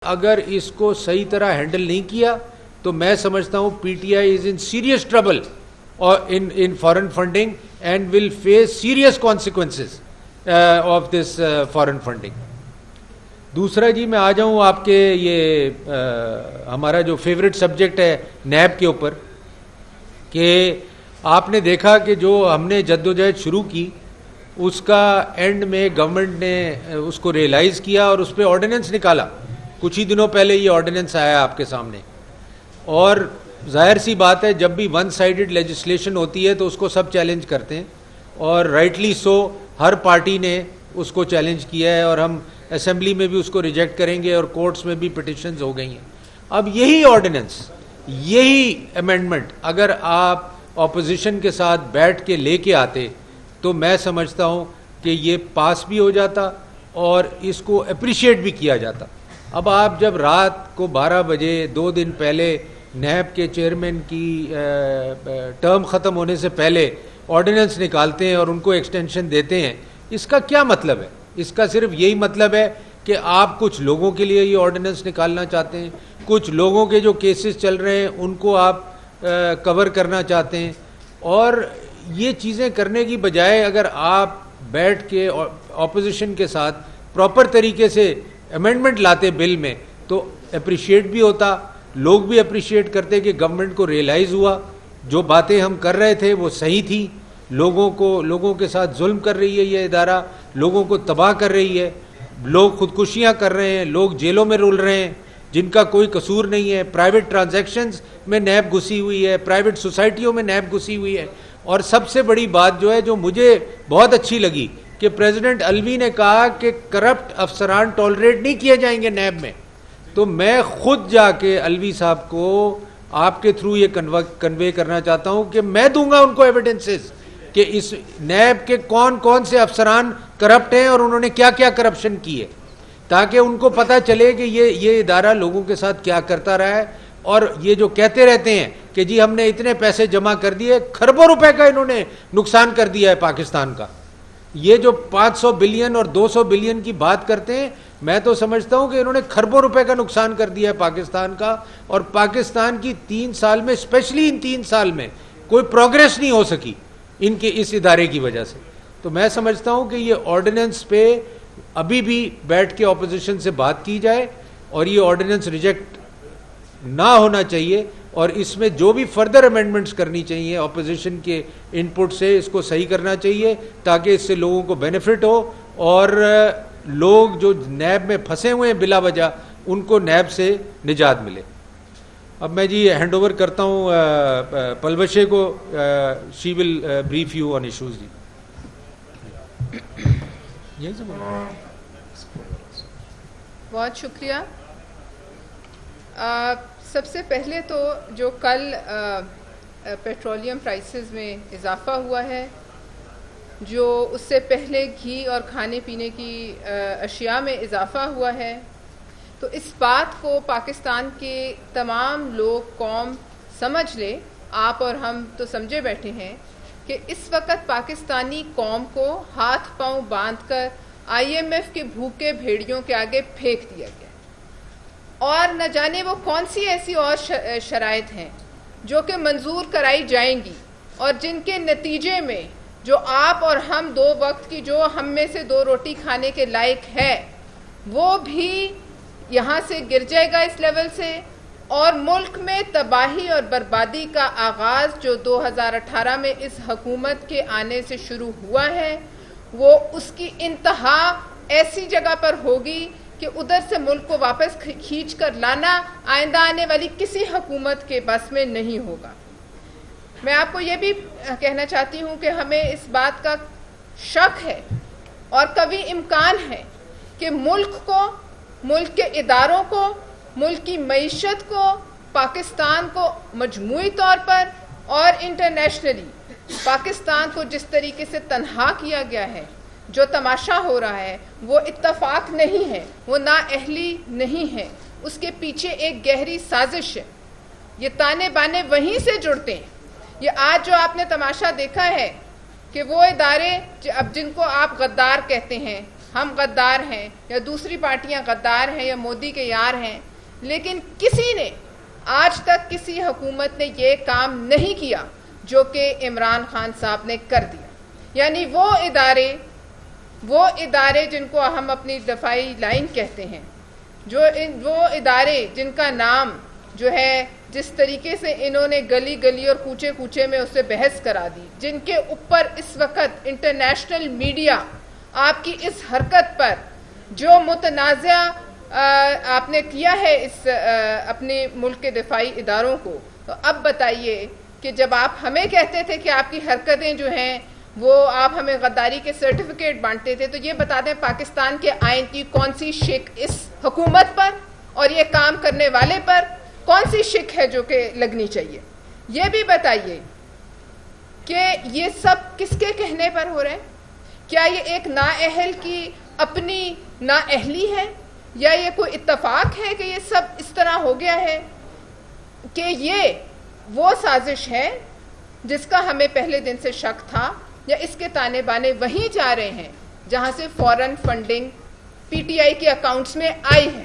اگر اس کو صحیح طرح ہینڈل نہیں کیا تو میں سمجھتا ہوں P T I is in serious trouble in foreign funding and will face serious consequences of this foreign funding. دوسرا جی میں آ جاؤں آپ کے یہ ہمارا جو فیوریٹ سبجیکٹ ہے نیب کے اوپر، کہ آپ نے دیکھا کہ جو ہم نے جدوجہد شروع کی اس کا اینڈ میں گورنمنٹ نے اس کو ریئلائز کیا اور اس پہ آرڈیننس نکالا. کچھ ہی دنوں پہلے یہ آرڈیننس آیا آپ کے سامنے، اور ظاہر سی بات ہے جب بھی ون سائیڈڈ لیجسلیشن ہوتی ہے تو اس کو سب چیلنج کرتے ہیں، اور رائٹلی سو ہر پارٹی نے اس کو چیلنج کیا ہے، اور ہم اسمبلی میں بھی اس کو ریجیکٹ کریں گے اور کورٹس میں بھی پٹیشنز ہو گئی ہیں. اب یہی آرڈیننس، یہی امینڈمنٹ اگر آپ اپوزیشن کے ساتھ بیٹھ کے لے کے آتے تو میں سمجھتا ہوں کہ یہ پاس بھی ہو جاتا اور اس کو اپریشیٹ بھی کیا جاتا. اب آپ جب رات کو 12 بجے 2 دن پہلے نیب کے چیئرمین کی ٹرم ختم ہونے سے پہلے آرڈیننس نکالتے ہیں اور ان کو ایکسٹینشن دیتے ہیں، اس کا کیا مطلب ہے؟ اس کا صرف یہی مطلب ہے کہ آپ کچھ لوگوں کے لیے یہ آرڈیننس نکالنا چاہتے ہیں، کچھ لوگوں کے جو کیسز چل رہے ہیں ان کو آپ کور کرنا چاہتے ہیں. اور یہ چیزیں کرنے کی بجائے اگر آپ بیٹھ کے اپوزیشن کے ساتھ پراپر طریقے سے امینڈمنٹ لاتے بل میں تو اپریشیٹ بھی ہوتا، لوگ بھی اپریشیٹ کرتے کہ گورنمنٹ کو ریئلائز ہوا جو باتیں ہم کر رہے تھے وہ صحیح تھی. لوگوں کے ساتھ ظلم کر رہی ہے یہ ادارہ، لوگوں کو تباہ کر رہی ہے، لوگ خودکشیاں کر رہے ہیں، لوگ جیلوں میں رول رہے ہیں جن کا کوئی قصور نہیں ہے، پرائیویٹ ٹرانزیکشنز میں نیب گھسی ہوئی ہے، پرائیویٹ سوسائٹیوں میں نیب گھسی ہوئی ہے. اور سب سے بڑی بات جو ہے جو مجھے بہت اچھی لگی کہ پریزیڈنٹ الوی نے کہا کہ کرپٹ افسران ٹالریٹ نہیں کیے جائیں گے نیب میں. تو میں خود جا کے الوی صاحب کو آپ کے تھرو یہ کنوے کرنا چاہتا ہوں کہ میں دوں گا ان کو ایویڈنسز کہ اس نیب کے کون کون سے افسران کرپٹ ہیں اور انہوں نے کیا کیا کرپشن کی ہے، تاکہ ان کو پتہ چلے کہ یہ ادارہ لوگوں کے ساتھ کیا کرتا رہا ہے. اور یہ جو کہتے رہتے ہیں کہ جی ہم نے اتنے پیسے جمع کر دیے، کھربوں روپے کا انہوں نے نقصان کر دیا ہے پاکستان کا. یہ جو 500 بلین اور 200 بلین کی بات کرتے ہیں، میں تو سمجھتا ہوں کہ انہوں نے کھربوں روپے کا نقصان کر دیا ہے پاکستان کا. اور پاکستان کی 3 سال میں، اسپیشلی ان 3 سال میں کوئی پروگریس نہیں ہو سکی ان کے اس ادارے کی وجہ سے. تو میں سمجھتا ہوں کہ یہ آرڈیننس پہ ابھی بھی بیٹھ کے اپوزیشن سے بات کی جائے اور یہ آرڈیننس ریجیکٹ نہ ہونا چاہیے، اور اس میں جو بھی فردر امینڈمنٹس کرنی چاہیے اپوزیشن کے ان پٹ سے اس کو صحیح کرنا چاہیے تاکہ اس سے لوگوں کو بینیفٹ ہو اور لوگ جو نیب میں پھنسے ہوئے ہیں بلا وجہ ان کو نیب سے نجات ملے. اب میں جی ہینڈ اوور کرتا ہوں پلوشے کو، شی ول بریف یو آن ایشوز. جی بہت شکریہ. سب سے پہلے تو جو کل پیٹرولیم پرائسز میں اضافہ ہوا ہے، جو اس سے پہلے گھی اور کھانے پینے کی اشیاء میں اضافہ ہوا ہے، تو اس بات کو پاکستان کے تمام لوگ، قوم سمجھ لے، آپ اور ہم تو سمجھے بیٹھے ہیں کہ اس وقت پاکستانی قوم کو ہاتھ پاؤں باندھ کر IMF کے بھوکے بھیڑیوں کے آگے پھینک دیا گیا، اور نہ جانے وہ کون سی ایسی اور شرائط ہیں جو کہ منظور کرائی جائیں گی اور جن کے نتیجے میں جو آپ اور ہم 2 وقت کی، جو ہم میں سے 2 روٹی کھانے کے لائق ہے، وہ بھی یہاں سے گر جائے گا اس لیول سے. اور ملک میں تباہی اور بربادی کا آغاز جو 2018 میں اس حکومت کے آنے سے شروع ہوا ہے، وہ اس کی انتہا ایسی جگہ پر ہوگی کہ ادھر سے ملک کو واپس کھینچ کر لانا آئندہ آنے والی کسی حکومت کے بس میں نہیں ہوگا. میں آپ کو یہ بھی کہنا چاہتی ہوں کہ ہمیں اس بات کا شک ہے اور کبھی امکان ہے کہ ملک کو، ملک کے اداروں کو، ملک کی معیشت کو، پاکستان کو مجموعی طور پر اور انٹرنیشنلی پاکستان کو جس طریقے سے تنہا کیا گیا ہے، جو تماشا ہو رہا ہے، وہ اتفاق نہیں ہے، وہ نااہلی نہیں ہے، اس کے پیچھے ایک گہری سازش ہے. یہ تانے بانے وہیں سے جڑتے ہیں. یہ آج جو آپ نے تماشا دیکھا ہے کہ وہ ادارے اب جن کو آپ غدار کہتے ہیں، ہم غدار ہیں یا دوسری پارٹیاں غدار ہیں یا مودی کے یار ہیں، لیکن کسی نے آج تک کسی حکومت نے یہ کام نہیں کیا جو کہ عمران خان صاحب نے کر دیا. یعنی وہ ادارے جن کو ہم اپنی دفاعی لائن کہتے ہیں، وہ ادارے جن کا نام جو ہے جس طریقے سے انہوں نے گلی گلی اور کوچے کوچے میں اسے بحث کرا دی، جن کے اوپر اس وقت انٹرنیشنل میڈیا آپ کی اس حرکت پر جو متنازع آپ نے کیا ہے اس اپنے ملک کے دفاعی اداروں کو، تو اب بتائیے کہ جب آپ ہمیں کہتے تھے کہ آپ کی حرکتیں جو ہیں وہ آپ ہمیں غداری کے سرٹیفکیٹ بانٹتے تھے، تو یہ بتا دیں پاکستان کے آئین کی کون سی شک اس حکومت پر اور یہ کام کرنے والے پر کون سی شک ہے جو کہ لگنی چاہیے. یہ بھی بتائیے کہ یہ سب کس کے کہنے پر ہو رہے ہیں؟ کیا یہ ایک نااہل کی اپنی نااہلی ہے یا یہ کوئی اتفاق ہے کہ یہ سب اس طرح ہو گیا ہے کہ یہ وہ سازش ہے جس کا ہمیں پہلے دن سے شک تھا، یا اس کے تانے بانے وہیں جا رہے ہیں جہاں سے فورن فنڈنگ پی ٹی آئی کے اکاؤنٹس میں آئی ہے؟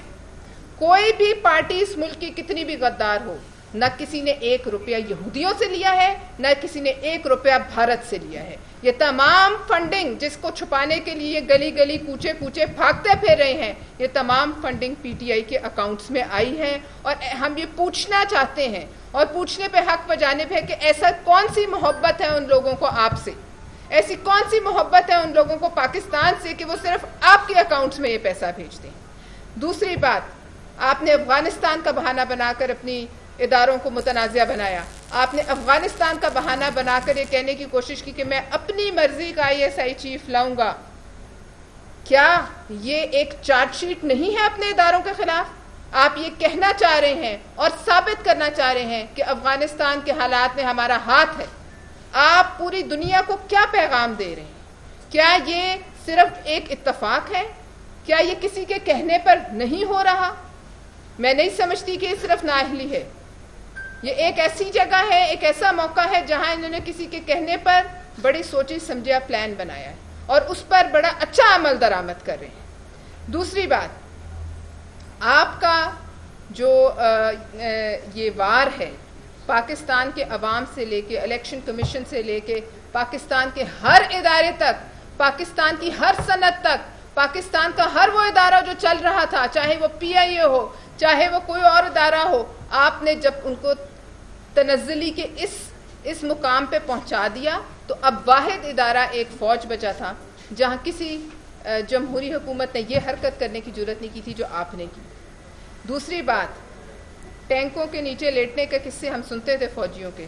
کوئی بھی پارٹی اس ملک کی کتنی بھی غدار ہو، نہ کسی نے 1 روپیہ یہودیوں سے لیا ہے، نہ کسی نے 1 روپیہ بھارت سے لیا ہے. یہ تمام فنڈنگ جس کو چھپانے کے لیے گلی گلی کوچے کوچے بھاگتے پھر رہے ہیں، یہ تمام فنڈنگ پی ٹی آئی کے اکاؤنٹس میں آئی ہے. اور ہم یہ پوچھنا چاہتے ہیں اور پوچھنے پہ حق بجانب ہے کہ ایسا کون سی محبت ہے ان لوگوں کو آپ سے، ایسی کون سی محبت ہے ان لوگوں کو پاکستان سے کہ وہ صرف آپ کے اکاؤنٹس میں یہ پیسہ بھیجتے ہیں. دوسری بات، آپ نے افغانستان کا بہانہ بنا کر اپنی اداروں کو متنازع بنایا. آپ نے افغانستان کا بہانہ بنا کر یہ کہنے کی کوشش کی کہ میں اپنی مرضی کا ISI چیف لاؤں گا. کیا یہ ایک چارج شیٹ نہیں ہے اپنے اداروں کے خلاف؟ آپ یہ کہنا چاہ رہے ہیں اور ثابت کرنا چاہ رہے ہیں کہ افغانستان کے حالات میں ہمارا ہاتھ ہے. آپ پوری دنیا کو کیا پیغام دے رہے ہیں؟ کیا یہ صرف ایک اتفاق ہے؟ کیا یہ کسی کے کہنے پر نہیں ہو رہا؟ میں نہیں سمجھتی کہ یہ صرف نااہلی ہے. یہ ایک ایسی جگہ ہے، ایک ایسا موقع ہے جہاں انہوں نے کسی کے کہنے پر بڑی سوچی سمجھا پلان بنایا ہے اور اس پر بڑا اچھا عمل درآمد کر رہے ہیں. دوسری بات، آپ کا جو یہ وار ہے پاکستان کے عوام سے لے کے الیکشن کمیشن سے لے کے پاکستان کے ہر ادارے تک، پاکستان کی ہر صنعت تک، پاکستان کا ہر وہ ادارہ جو چل رہا تھا، چاہے وہ PIA ہو چاہے وہ کوئی اور ادارہ ہو، آپ نے جب ان کو تنزلی کے اس مقام پہ پہنچا دیا تو اب واحد ادارہ ایک فوج بچا تھا جہاں کسی جمہوری حکومت نے یہ حرکت کرنے کی جرت نہیں کی تھی جو آپ نے کی. دوسری بات، ٹینکوں کے نیچے لیٹنے کے قصے ہم سنتے تھے فوجیوں کے،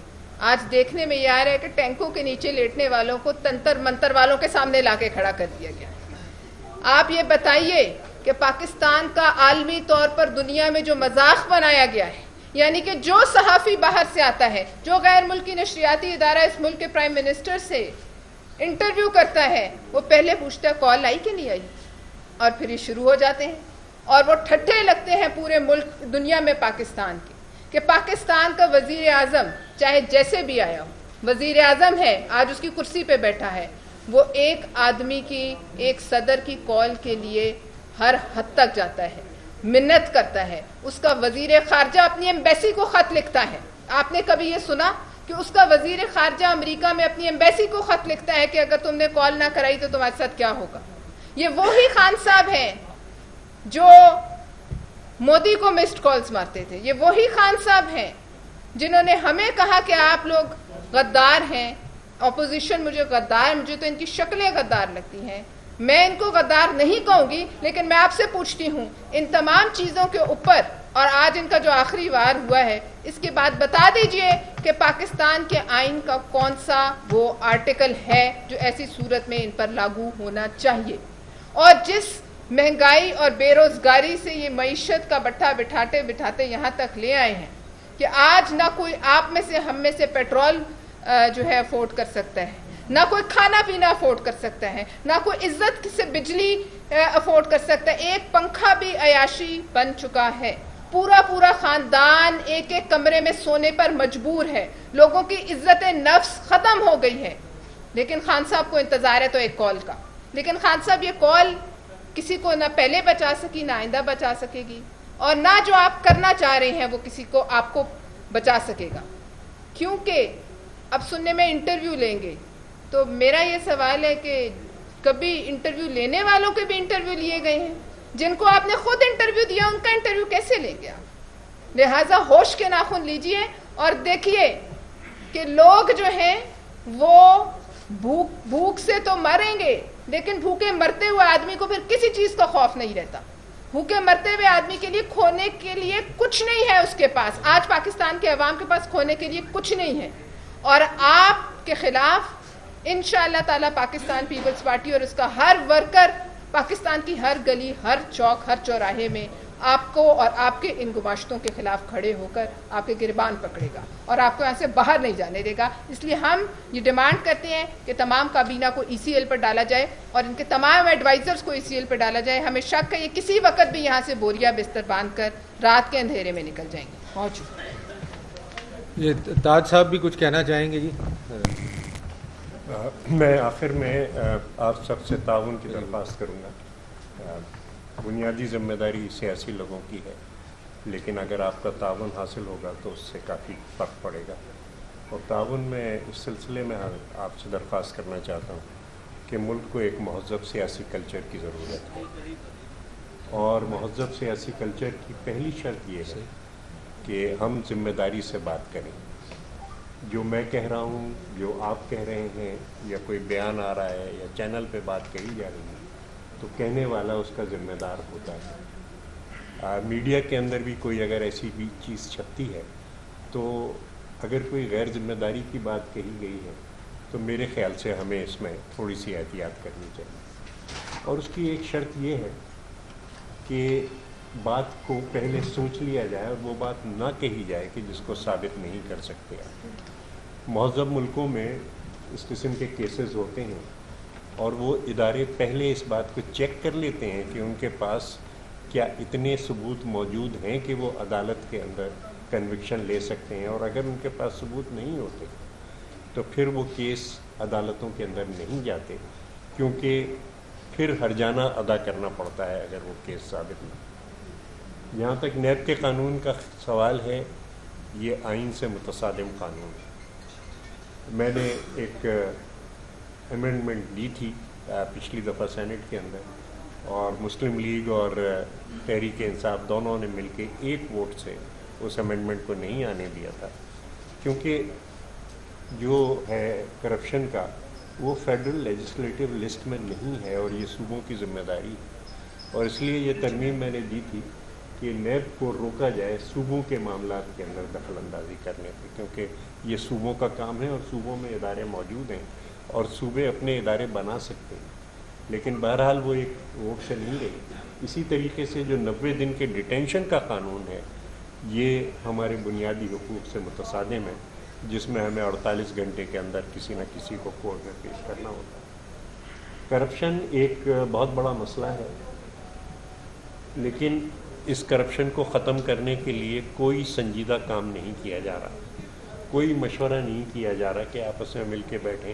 آج دیکھنے میں یہ آ رہا ہے کہ ٹینکوں کے نیچے لیٹنے والوں کو تنتر منتر والوں کے سامنے لا کے کھڑا کر دیا گیا. آپ یہ بتائیے کہ پاکستان کا عالمی طور پر دنیا میں جو مذاق بنایا گیا ہے، یعنی کہ جو صحافی باہر سے آتا ہے، جو غیر ملکی نشریاتی ادارہ اس ملک کے پرائم منسٹر سے انٹرویو کرتا ہے، وہ پہلے پوچھتا ہے کال آئی کہ نہیں آئی، اور پھر یہ شروع ہو جاتے ہیں اور وہ ٹھٹھے لگتے ہیں پورے ملک دنیا میں پاکستان کے کہ پاکستان کا وزیر اعظم چاہے جیسے بھی آیا ہو، وزیر اعظم ہے، آج اس کی کرسی پہ بیٹھا ہے، وہ ایک آدمی کی، ایک صدر کی کال کے لیے ہر حد تک جاتا ہے، منت کرتا ہے. اس کا وزیر خارجہ اپنی ایمبیسی کو خط لکھتا ہے. آپ نے کبھی یہ سنا کہ اس کا وزیر خارجہ امریکہ میں اپنی ایمبیسی کو خط لکھتا ہے کہ اگر تم نے کال نہ کرائی تو تمہارے ساتھ کیا ہوگا؟ یہ وہی خان صاحب ہیں جو مودی کو مسڈ کالز مارتے تھے. یہ وہی خان صاحب ہیں جنہوں نے ہمیں کہا کہ آپ لوگ غدار ہیں، اپوزیشن مجھے غدار، مجھے تو ان کی شکلیں غدار لگتی ہیں. میں ان کو غدار نہیں کہوں گی، لیکن میں آپ سے پوچھتی ہوں ان تمام چیزوں کے اوپر، اور آج ان کا جو آخری وار ہوا ہے اس کے بعد بتا دیجئے کہ پاکستان کے آئین کا کون سا وہ آرٹیکل ہے جو ایسی صورت میں ان پر لاگو ہونا چاہیے. اور جس مہنگائی اور بے روزگاری سے یہ معیشت کا بٹھا بٹھاتے بٹھاتے یہاں تک لے آئے ہیں کہ آج نہ کوئی آپ میں سے، ہم میں سے پیٹرول جو ہے افورڈ کر سکتا ہے، نہ کوئی کھانا پینا افورڈ کر سکتا ہے، نہ کوئی عزت سے بجلی افورڈ کر سکتا ہے. ایک پنکھا بھی عیاشی بن چکا ہے. پورا خاندان ایک ایک کمرے میں سونے پر مجبور ہے. لوگوں کی عزت نفس ختم ہو گئی ہے. لیکن خان صاحب کو انتظار ہے تو ایک کال کا. لیکن خان صاحب یہ کال کسی کو نہ پہلے بچا سکی نہ آئندہ بچا سکے گی، اور نہ جو آپ کرنا چاہ رہے ہیں وہ کسی کو آپ کو بچا سکے گا. کیونکہ اب سننے میں انٹرویو لیں گے، تو میرا یہ سوال ہے کہ کبھی انٹرویو لینے والوں کے بھی انٹرویو لیے گئے ہیں؟ جن کو آپ نے خود انٹرویو دیا ان کا انٹرویو کیسے لیں گے آپ؟ لہٰذا ہوش کے ناخن لیجئے اور دیکھیے کہ لوگ جو ہیں وہ بھوک سے تو مریں گے، لیکن بھوکے مرتے ہوئے آدمی کو پھر کسی چیز کا خوف نہیں رہتا. بھوکے مرتے ہوئے آدمی کے لیے کھونے کے لیے کچھ نہیں ہے اس کے پاس. آج پاکستان کے عوام کے پاس کھونے کے لیے کچھ نہیں ہے، اور آپ کے خلاف انشاءاللہ تعالی پاکستان پیپلز پارٹی اور اس کا ہر ورکر پاکستان کی ہر گلی، ہر چوک، ہر چوراہے میں آپ کو اور آپ کے ان گماشتوں کے خلاف کھڑے ہو کر آپ کے گریبان پکڑے گا اور آپ کو یہاں سے باہر نہیں جانے دے گا. اس لیے ہم یہ ڈیمانڈ کرتے ہیں کہ تمام کابینہ کو ECL پر ڈالا جائے اور ان کے تمام ایڈوائزرز کو ECL پر ڈالا جائے. ہمیں شک ہے یہ کسی وقت بھی یہاں سے بوریا بستر باندھ کر رات کے اندھیرے میں نکل جائیں گے. پہنچو یہ تاج صاحب بھی کچھ کہنا چاہیں گے. جی میں آخر میں آپ سب سے تعاون کی درخواست کروں گا. بنیادی ذمہ داری سیاسی لوگوں کی ہے، لیکن اگر آپ کا تعاون حاصل ہوگا تو اس سے کافی فرق پڑے گا. اور تعاون میں اس سلسلے میں آپ سے درخواست کرنا چاہتا ہوں کہ ملک کو ایک مہذب سیاسی کلچر کی ضرورت ہے، اور مہذب سیاسی کلچر کی پہلی شرط یہ ہے کہ ہم ذمہ داری سے بات کریں. جو میں کہہ رہا ہوں، جو آپ کہہ رہے ہیں، یا کوئی بیان آ رہا ہے یا چینل پہ بات کہی جا رہی ہے، تو کہنے والا اس کا ذمہ دار ہوتا ہے. میڈیا کے اندر بھی کوئی اگر ایسی بھی چیز چھپتی ہے تو اگر کوئی غیر ذمہ داری کی بات کہی گئی ہے تو میرے خیال سے ہمیں اس میں تھوڑی سی احتیاط کرنی چاہیے. اور اس کی ایک شرط یہ ہے کہ بات کو پہلے سوچ لیا جائے اور وہ بات نہ کہی جائے کہ جس کو ثابت نہیں کر سکتے. مہذب ملکوں میں اس قسم کے کیسز ہوتے ہیں اور وہ ادارے پہلے اس بات کو چیک کر لیتے ہیں کہ ان کے پاس کیا اتنے ثبوت موجود ہیں کہ وہ عدالت کے اندر کنوکشن لے سکتے ہیں. اور اگر ان کے پاس ثبوت نہیں ہوتے تو پھر وہ کیس عدالتوں کے اندر نہیں جاتے، کیونکہ پھر ہرجانہ ادا کرنا پڑتا ہے اگر وہ کیس ثابت نہ. جہاں تک نیب کے قانون کا سوال ہے، یہ آئین سے متصادم قانون ہے. میں نے ایک امینڈمنٹ دی تھی پچھلی دفعہ سینٹ کے اندر، اور مسلم لیگ اور تحریک انصاف دونوں نے مل کے ایک ووٹ سے اس امینڈمنٹ کو نہیں آنے دیا تھا، کیونکہ جو ہے کرپشن کا وہ فیڈرل لیجسلیٹو لسٹ میں نہیں ہے اور یہ صوبوں کی ذمہ داری ہے. اور اس لیے یہ ترمیم میں نے دی تھی کہ نیب کو روکا جائے صوبوں کے معاملات کے اندر دخل اندازی کرنے سے، کیونکہ یہ صوبوں کا کام ہے اور صوبوں میں ادارے موجود ہیں اور صوبے اپنے ادارے بنا سکتے ہیں. لیکن بہرحال وہ ایک ووٹ سے نہیں گئی. اسی طریقے سے جو 90 دن کے ڈیٹینشن کا قانون ہے، یہ ہمارے بنیادی حقوق سے متصادم ہے، جس میں ہمیں 48 گھنٹے کے اندر کسی نہ کسی کو کورٹ میں پیش کرنا ہوتا ہے. کرپشن ایک بہت بڑا مسئلہ ہے، لیکن اس کرپشن کو ختم کرنے کے لیے کوئی سنجیدہ کام نہیں کیا جا رہا، کوئی مشورہ نہیں کیا جا رہا کہ آپس میں مل کے بیٹھیں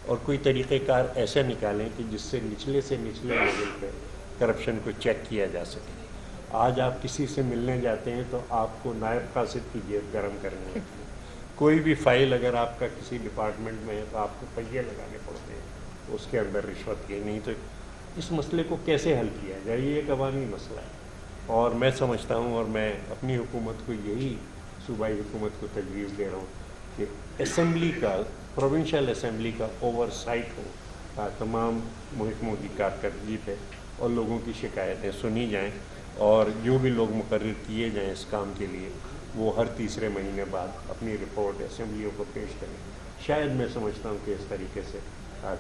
اور کوئی طریقہ کار ایسا نکالیں کہ جس سے نچلے لیول پہ کرپشن کو چیک کیا جا سکے. آج آپ کسی سے ملنے جاتے ہیں تو آپ کو نائب قاصد کی جیب گرم کرنی ہوتی ہے. کوئی بھی فائل اگر آپ کا کسی ڈپارٹمنٹ میں ہے تو آپ کو پہیے لگانے پڑتے ہیں اس کے اندر رشوت کی. نہیں تو اس مسئلے کو کیسے حل کیا جائے؟ یہ ایک عوامی مسئلہ ہے، اور میں سمجھتا ہوں اور میں اپنی حکومت کو یہی صوبائی حکومت کو تجویز دے رہا ہوں کہ اسمبلی کا، پروونشل اسمبلی کا اوور سائٹ ہو تمام محکموں کی کارکردگی پہ، اور لوگوں کی شکایتیں سنی جائیں، اور جو بھی لوگ مقرر کیے جائیں اس کام کے لیے وہ ہر تیسرے مہینے بعد اپنی رپورٹ اسمبلیوں کو پیش کریں. شاید میں سمجھتا ہوں کہ اس طریقے سے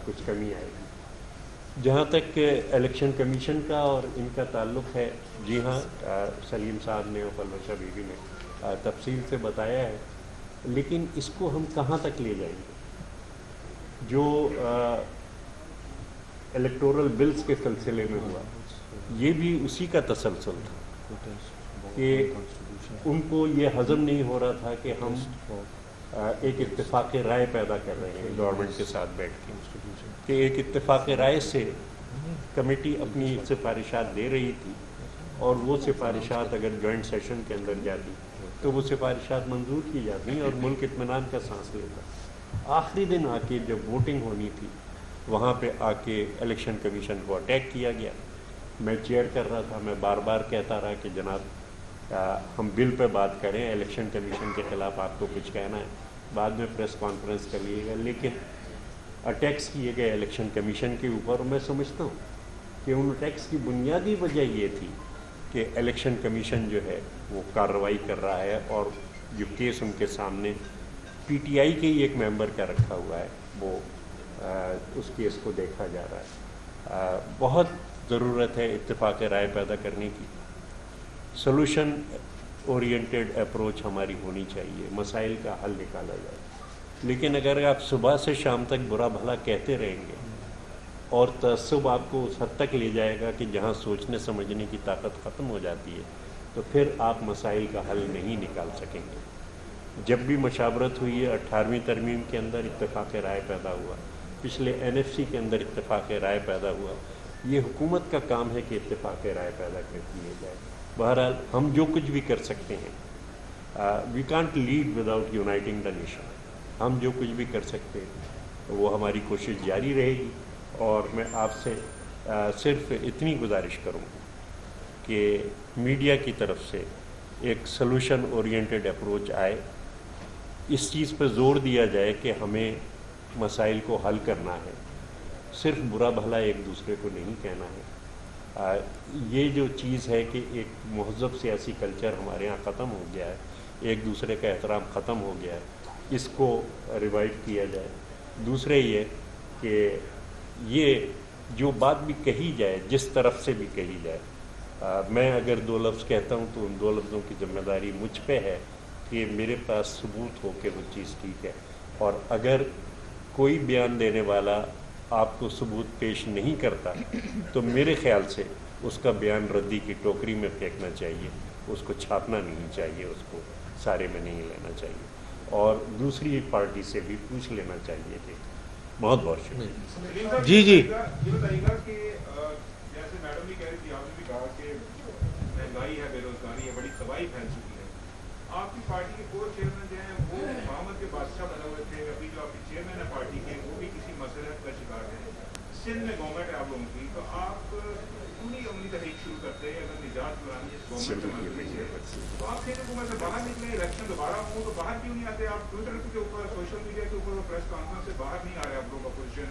کچھ کمی آئے گی. جہاں تک الیکشن کمیشن کا اور ان کا تعلق ہے، جی ہاں، سلیم صاحب نے اور پلوشہ بیوی نے تفصیل سے بتایا ہے، لیکن اس کو ہم کہاں تک لے جائیں گے؟ جو الیکٹورل بلز کے سلسلے میں ہوا، یہ بھی اسی کا تسلسل تھا کہ ان کو یہ ہضم نہیں ہو رہا تھا کہ ہم ایک اتفاق رائے پیدا کر رہے ہیں گورنمنٹ کے ساتھ بیٹھ کے، کہ ایک اتفاق رائے سے کمیٹی اپنی سفارشات دے رہی تھی اور وہ سفارشات اگر جوائنٹ سیشن کے اندر جاتی تو وہ سفارشات منظور کی جاتی اور ملک اطمینان کا سانس لیتا۔ آخری دن آ کے جب ووٹنگ ہونی تھی وہاں پہ آ کے الیکشن کمیشن کو اٹیک کیا گیا۔ میں چیئر کر رہا تھا، میں بار بار کہتا رہا کہ جناب ہم بل پہ بات کریں، الیکشن کمیشن کے خلاف آپ کو کچھ کہنا ہے بعد میں پریس کانفرنس کر لیے گا، لیکن اٹیکس کیے گئے الیکشن کمیشن کے اوپر۔ اور میں سمجھتا ہوں کہ ان اٹیکس کی بنیادی وجہ یہ تھی کہ الیکشن کمیشن جو ہے وہ کارروائی کر رہا ہے اور جو کیس ان کے سامنے پی ٹی آئی کے ہی ایک ممبر کا رکھا ہوا ہے وہ اس کیس کو دیکھا جا رہا ہے۔ بہت ضرورت ہے اتفاق رائے پیدا کرنے کی، سولوشن اورینٹیڈ اپروچ ہماری ہونی چاہیے، مسائل کا حل نکالا جائے۔ لیکن اگر آپ صبح سے شام تک برا بھلا کہتے رہیں گے اور تعصب آپ کو اس حد تک لے جائے گا کہ جہاں سوچنے سمجھنے کی طاقت ختم ہو جاتی ہے تو پھر آپ مسائل کا حل نہیں نکال سکیں گے۔ جب بھی مشاورت ہوئی ہے 18ویں ترمیم کے اندر اتفاق رائے پیدا ہوا، پچھلے NFC کے اندر اتفاق رائے پیدا ہوا، یہ حکومت کا کام ہے کہ اتفاق رائے پیدا کر دیے جائے۔ بہرحال ہم جو کچھ بھی کر سکتے ہیں، we can't lead without uniting the nation, ہم جو کچھ بھی کر سکتے ہیں وہ ہماری کوشش جاری رہے گی۔ اور میں آپ سے صرف اتنی گزارش کروں گا کہ میڈیا کی طرف سے ایک سلوشن اورینٹیڈ اپروچ آئے، اس چیز پہ زور دیا جائے کہ ہمیں مسائل کو حل کرنا ہے، صرف برا بھلا ایک دوسرے کو نہیں کہنا ہے۔ یہ جو چیز ہے کہ ایک مہذب سیاسی کلچر ہمارے ہاں ختم ہو گیا ہے، ایک دوسرے کا احترام ختم ہو گیا ہے، اس کو ریوائو کیا جائے۔ دوسرے یہ کہ یہ جو بات بھی کہی جائے، جس طرف سے بھی کہی جائے، میں اگر 2 لفظ کہتا ہوں تو ان 2 لفظوں کی ذمہ داری مجھ پہ ہے کہ میرے پاس ثبوت ہو کہ وہ چیز ٹھیک ہے، اور اگر کوئی بیان دینے والا آپ کو ثبوت پیش نہیں کرتا تو میرے خیال سے اس کا بیان ردی کی ٹوکری میں پھینکنا چاہیے، اس کو چھاپنا نہیں چاہیے، اس کو سارے میں نہیں لینا چاہیے، اور دوسری پارٹی سے بھی پوچھ لینا چاہیے کہ بہت بہت شکریہ۔ جی جی یہ بتائیے گا کہ جیسے میڈم بھی کہہ رہی تھی، آپ نے بھی کہا کہ مہنگائی ہے، بے روزگاری ہے، بڑی تباہی پھیل چکی ہے۔ آپ کی پارٹی کے کور چیئرمین جو ہیں وہ محمد کے بادشاہ بنے ہوئے تھے، ابھی جو آپ کے چیئرمین ہے پارٹی کے وہ بھی کسی مسئلے کا شکار ہے۔ سندھ میں گورنمنٹ ہے آپ لوگوں کی، تو آپ عملی تحریک شروع کرتے ہیں، اگر نجات دلانی ہے گورنمنٹ تو آپ سے حکومت سے باہر نکلیں، الیکشن دوبارہ ہوں تو باہر کیوں نہیں آتے؟ آپ ٹویٹر کے اوپر، سوشل میڈیا کے اوپر، پریس کانفرنس سے باہر نہیں آ رہے آپ لوگوں کا پوزیشن۔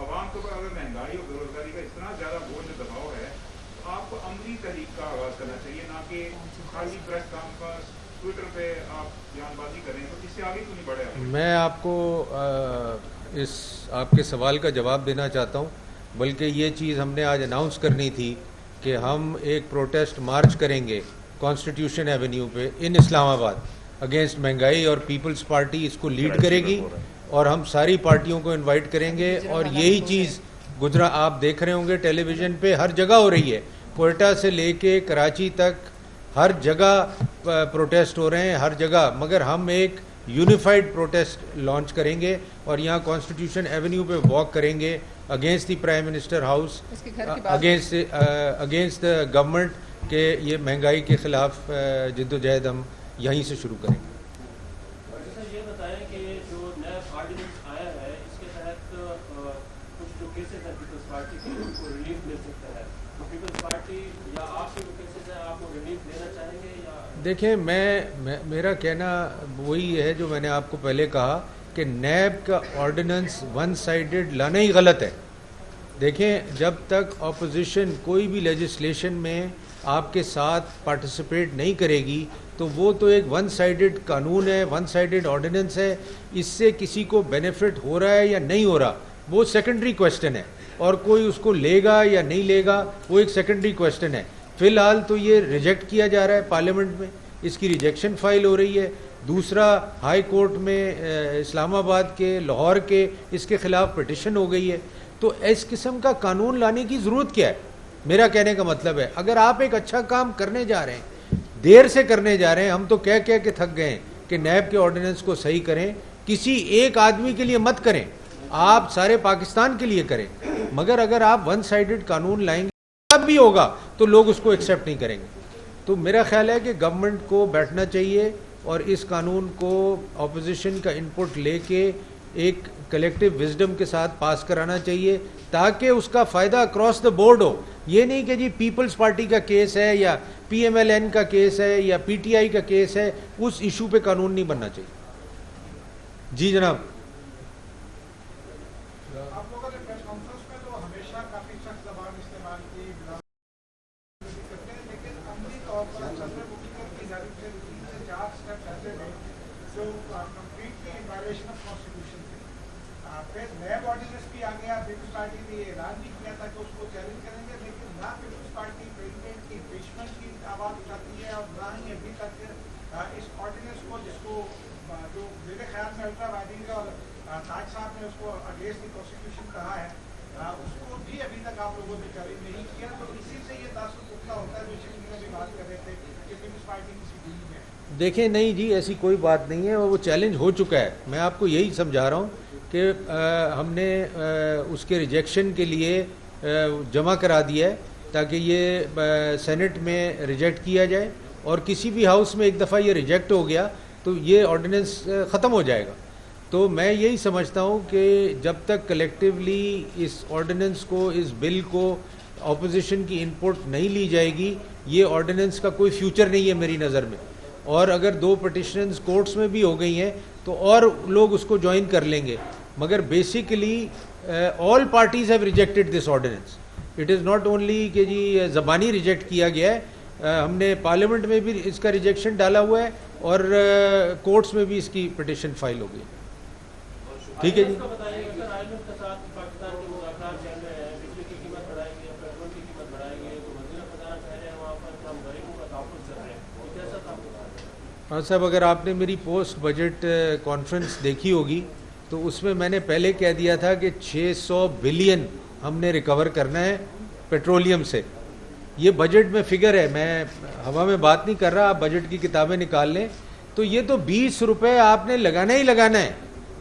عوام کے اوپر اگر مہنگائی اور بے روزگاری کا اتنا زیادہ بوجھ دباؤ ہے تو آپ کو عملی تحریک کا آغاز کرنا چاہیے، نہ کہ خالی پریس کانفرنس ٹویٹر پہ آپ بیان بازی کریں۔ تو اس سے آگے کیوں نہیں بڑھے آپ؟ میں آپ کو اس آپ کے سوال کا جواب دینا چاہتا ہوں، بلکہ یہ چیز ہم نے آج اناؤنس کرنی تھی کہ ہم ایک پروٹیسٹ مارچ کریں گے کانسٹیٹیوشن ایونیو پہ ان اسلام آباد اگینسٹ مہنگائی، اور پیپلز پارٹی اس کو لیڈ کرے گی اور ہم ساری پارٹیوں کو انوائٹ کریں گے۔ اور یہی چیز گجرا آپ دیکھ رہے ہوں گے ٹیلی ویژن پہ، ہر جگہ ہو رہی ہے، کوئٹہ سے لے کے کراچی تک ہر جگہ پروٹیسٹ ہو رہے ہیں، ہر جگہ، مگر ہم ایک یونیفائڈ پروٹیسٹ لانچ کریں گے اور یہاں کانسٹیٹیوشن ایونیو پہ واک کریں گے against the prime minister house, against the government, کہ یہ مہنگائی کے خلاف جد و جہد ہم یہیں سے شروع کریں گے۔ سر یہ بتائیں کہ جو نیا آرڈیننس آیا ہے اس کے تحت کچھ جو کیسز ہیں پیپلز پارٹی کے ان کو ریلیف مل سکتا ہے، تو پیپلز پارٹی یا آپ کے جو کیسز ہیں آپ کو ریلیف دینا چاہیں گے یا؟ دیکھیں میرا کہنا وہی ہے جو میں نے آپ کو پہلے کہا کہ نیب کا آرڈیننس ون سائیڈڈ لانا ہی غلط ہے۔ دیکھیں جب تک اپوزیشن کوئی بھی لیجسلیشن میں آپ کے ساتھ پارٹیسپیٹ نہیں کرے گی تو وہ تو ایک ون سائیڈڈ قانون ہے، ون سائیڈڈ آرڈیننس ہے، اس سے کسی کو بینیفٹ ہو رہا ہے یا نہیں ہو رہا وہ سیکنڈری کویسچن ہے، اور کوئی اس کو لے گا یا نہیں لے گا وہ ایک سیکنڈری کویسچن ہے۔ فی الحال تو یہ ریجیکٹ کیا جا رہا ہے پارلیمنٹ میں، اس کی ریجیکشن فائل ہو رہی ہے۔ دوسرا ہائی کورٹ میں اسلام آباد کے، لاہور کے، اس کے خلاف پٹیشن ہو گئی ہے۔ تو اس قسم کا قانون لانے کی ضرورت کیا ہے؟ میرا کہنے کا مطلب ہے اگر آپ ایک اچھا کام کرنے جا رہے ہیں، دیر سے کرنے جا رہے ہیں، ہم تو کہہ کے تھک گئے ہیں کہ نیب کے آرڈیننس کو صحیح کریں، کسی ایک آدمی کے لیے مت کریں، آپ سارے پاکستان کے لیے کریں, مگر اگر آپ ون سائیڈڈ قانون لائیں گے تب بھی ہوگا تو لوگ اس کو ایکسیپٹ نہیں کریں گے. تو میرا خیال ہے کہ گورنمنٹ کو بیٹھنا چاہیے اور اس قانون کو اپوزیشن کا انپٹ لے کے ایک کلیکٹیو وزڈم کے ساتھ پاس کرانا چاہیے تاکہ اس کا فائدہ اکراس دا بورڈ ہو. یہ نہیں کہ جی پیپلز پارٹی کا کیس ہے یا پی ایم ایل این کا کیس ہے یا پی ٹی آئی کا کیس ہے, اس ایشو پہ قانون نہیں بننا چاہیے. جی جناب. آپ لوگوں نے پریس کانفرنس میں تو ہمیشہ کافی سخت زبان استعمال کی, لیکن عملی طور پر صدر مملکت کی جانب سے 3 سے 4 اسٹیپ ایسے ہیں جو کمپلیٹلی وائلیشن آف کانسٹیٹیوشن تھے. پھر نیب آرڈیننس بھی آ گیا, پیپلز پارٹی نے یہ اعلان بھی کیا تھا کہ اس کو چیلنج کریں گے, لیکن نہ پیپلز پارٹی پریزیڈنٹ کی امپیچمنٹ کی آواز اٹھاتی ہے اور نہ ہی ابھی تک اس آرڈیننس کو, جس کو جو میرے خیال میں الٹرا وائڈنگ ہے اور تاج صاحب نے اس کو اگینسٹ دی پروسیکیوشن کہا ہے, اس کو بھی ابھی تک آپ لوگوں نے چیلنج نہیں کیا. تو اسی سے یہ تاثر پختہ ہوتا ہے جو شکل میں بھی بات کر رہے تھے کہ پیپلز پارٹی کی سی ڈیل ہے. دیکھیں نہیں جی, ایسی کوئی بات نہیں ہے, وہ چیلنج ہو چکا ہے. میں آپ کو یہی سمجھا رہا ہوں کہ ہم نے اس کے ریجیکشن کے لیے جمع کرا دیا ہے تاکہ یہ سینٹ میں ریجیکٹ کیا جائے, اور کسی بھی ہاؤس میں ایک دفعہ یہ ریجیکٹ ہو گیا تو یہ آرڈیننس ختم ہو جائے گا. تو میں یہی سمجھتا ہوں کہ جب تک کلیکٹیولی اس آرڈیننس کو, اس بل کو اپوزیشن کی انپٹ نہیں لی جائے گی, یہ آرڈیننس کا کوئی فیوچر نہیں ہے میری نظر میں. اور اگر 2 پٹیشنز کورٹس میں بھی ہو گئی ہیں تو اور لوگ اس کو جوائن کر لیں گے, مگر basically all parties have rejected this ordinance. It is not only کہ جی زبانی ریجیکٹ کیا گیا ہے, ہم نے پارلیمنٹ میں بھی اس کا ریجیکشن ڈالا ہوا ہے اور کورٹس میں بھی اس کی پٹیشن فائل ہو گئی. ٹھیک ہے جی. ہاں صاحب, اگر آپ نے میری پوسٹ بجٹ کانفرنس دیکھی ہوگی تو اس میں نے پہلے کہہ دیا تھا کہ 600 بلین ہم نے ریکور کرنا ہے پیٹرولیم سے. یہ بجٹ میں فگر ہے, میں ہوا میں بات نہیں کر رہا, آپ بجٹ کی کتابیں نکال لیں تو یہ تو 20 روپے آپ نے لگانا ہی لگانا ہے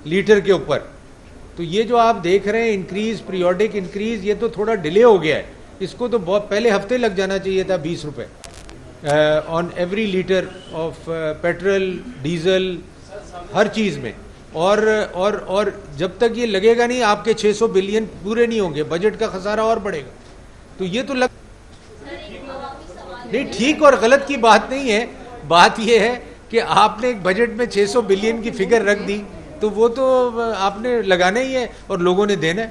لیٹر کے اوپر. تو یہ جو آپ دیکھ رہے ہیں انکریز, پیریوڈک انکریز, یہ تو تھوڑا ڈیلے ہو گیا ہے. اس کو تو بہت پہلے ہفتے لگ جانا چاہیے تھا 20 روپے on every litre of petrol, diesel, ہر چیز میں. اور جب تک یہ لگے گا نہیں آپ کے 600 بلین پورے نہیں ہوں گے, بجٹ کا خسارہ اور بڑھے گا. تو یہ تو نہیں, ٹھیک اور غلط کی بات نہیں ہے, بات یہ ہے کہ آپ نے ایک بجٹ میں 600 بلین کی فگر رکھ دی تو وہ تو آپ نے لگانا ہی ہے اور لوگوں نے دینا ہے.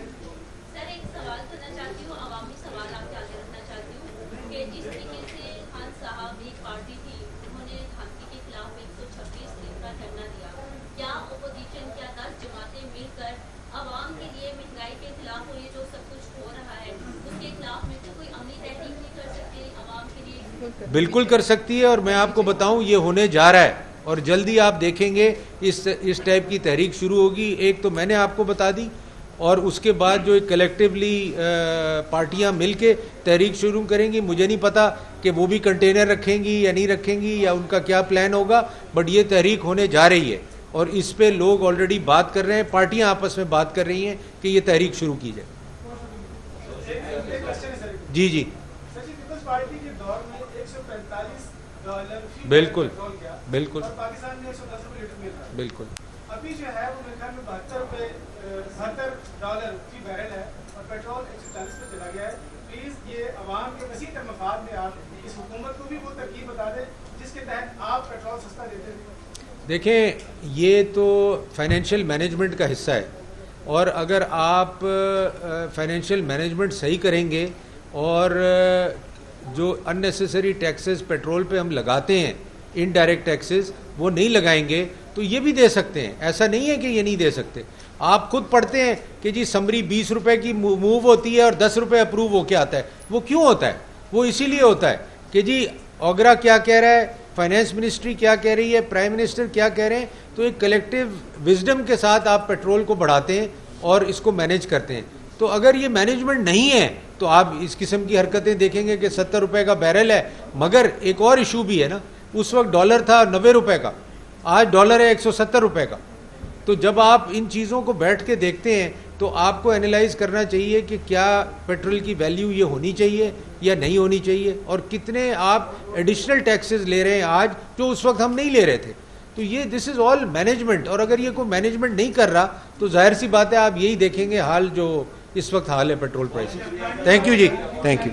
سر ایک سوال کرنا چاہتی ہوں, عوامی سوال آپ کے آگے رکھنا چاہتی ہوں کہ جس طریقے سے خان صاحب ایک پارٹی تھی, انہوں نے دھانتی کے خلاف 126 دن کا دھرنا دیا, کیا اپوزیشن کیا 10 جماعتیں مل کر عوام کے لیے مہنگائی کے خلاف, اور یہ جو سب کچھ ہو رہا ہے اس کے خلاف میں سے کوئی عملی تحریک نہیں کر سکتے عوام کے لیے؟ بالکل کر سکتی ہے, اور میں آپ کو بتاؤں یہ ہونے جا رہا ہے اور جلدی آپ دیکھیں گے اس ٹائپ کی تحریک شروع ہوگی. ایک تو میں نے آپ کو بتا دی, اور اس کے بعد جو کلیکٹیولی پارٹیاں مل کے تحریک شروع کریں گی. مجھے نہیں پتا کہ وہ بھی کنٹینر رکھیں گی یا نہیں رکھیں گی یا ان کا کیا پلان ہوگا, بٹ یہ تحریک ہونے جا رہی ہے اور اس پہ لوگ آلریڈی بات کر رہے ہیں, پارٹیاں آپس میں بات کر رہی ہیں کہ یہ تحریک شروع کی جائے. جی جی بالکل بالکل بالکل. ابھی جو ہے وہ میرے خیال میں $72 فی بیرل ہے اور پیٹرول 140 پہ چلا گیا ہے. پلیز یہ عوام کے وسیع تر مفاد میں آپ اس حکومت کو بھی وہ ترکیب بتا دیں جس کے تحت آپ پیٹرول سستا دیتے ہیں. دیکھیں یہ تو فائنینشیل مینجمنٹ کا حصہ ہے, اور اگر آپ فائنینشیل مینجمنٹ صحیح کریں گے اور جو ان نیسیسری ٹیکسز پیٹرول پہ ہم لگاتے ہیں, انڈائریکٹ ٹیکسز, وہ نہیں لگائیں گے تو یہ بھی دے سکتے ہیں. ایسا نہیں ہے کہ یہ نہیں دے سکتے. آپ خود پڑھتے ہیں کہ جی سمری 20 روپے کی موو ہوتی ہے اور 10 روپے اپروو ہو کے آتا ہے. وہ کیوں ہوتا ہے؟ وہ اسی لیے ہوتا ہے کہ جی اوگرا کیا کہہ رہا ہے, فائنینس منسٹری کیا کہہ رہی ہے, پرائم منسٹر کیا کہہ رہے ہیں, تو ایک کلیکٹیو وزڈم کے ساتھ آپ پیٹرول کو بڑھاتے ہیں اور اس کو مینیج کرتے ہیں. تو اگر یہ مینجمنٹ نہیں ہے تو آپ اس قسم کی حرکتیں دیکھیں گے کہ 70 روپے کا بیرل ہے. مگر ایک اور ایشو بھی ہے نا, اس وقت ڈالر تھا 90 روپے کا, آج ڈالر ہے 170 روپے کا. تو جب آپ ان چیزوں کو بیٹھ کے دیکھتے ہیں تو آپ کو اینالائز کرنا چاہیے کہ کیا پیٹرول کی ویلیو یہ ہونی چاہیے یا نہیں ہونی چاہیے, اور کتنے آپ ایڈیشنل ٹیکسز لے رہے ہیں آج جو اس وقت ہم نہیں لے رہے تھے. تو یہ دس از آل مینجمنٹ, اور اگر یہ کوئی مینجمنٹ نہیں کر رہا تو ظاہر سی بات ہے آپ یہی دیکھیں گے حال جو اس وقت حال ہے پیٹرول پرائسز. تھینک یو جی, تھینک یو.